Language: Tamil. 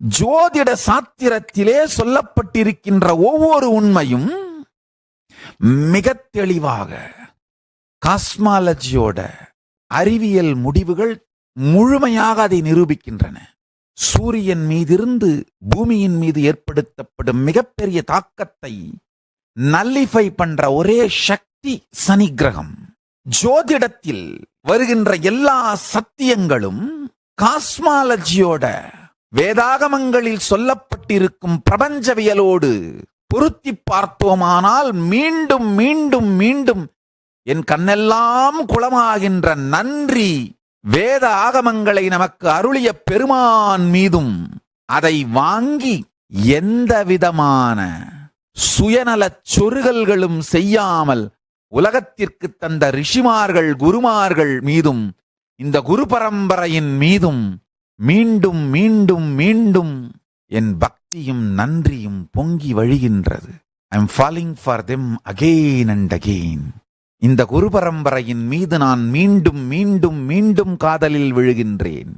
ஜோதிட சாத்திரத்திலே சொல்லப்பட்டிருக்கின்ற ஒவ்வொரு உண்மையும் மிக தெளிவாக காஸ்மாலஜியோட அறிவியல் முடிவுகள் முழுமையாக அதை நிரூபிக்கின்றன. சூரியன் மீதிருந்து பூமியின் மீது ஏற்படுத்தப்படும் மிகப்பெரிய தாக்கத்தை நல்லிஃபை பண்ற ஒரே சக்தி சனி கிரகம். ஜோதிடத்தில் வருகின்ற எல்லா சத்தியங்களும் காஸ்மாலஜியோட வேதாகமங்களில் சொல்லப்பட்டிருக்கும் பிரபஞ்சவியலோடு பொருத்தி பார்த்தோமானால் மீண்டும் மீண்டும் மீண்டும் என் கண்ணெல்லாம் குளமாகின்ற நன்றி வேத ஆகமங்களை நமக்கு அருளிய பெருமான் மீதும், அதை வாங்கி எந்த விதமான சுயநலச் சொருகல்களும் செய்யாமல் உலகத்திற்கு தந்த ரிஷிமார்கள் குருமார்கள் மீதும் இந்த குரு பரம்பரையின் மீதும் மீண்டும் மீண்டும் மீண்டும் என் பக்தியும் நன்றியும் பொங்கி வழிகின்றது. I am falling for them again and again. இந்த குரு பரம்பரையின் மீது நான் மீண்டும் மீண்டும் மீண்டும் காதலில் விழுகின்றேன்.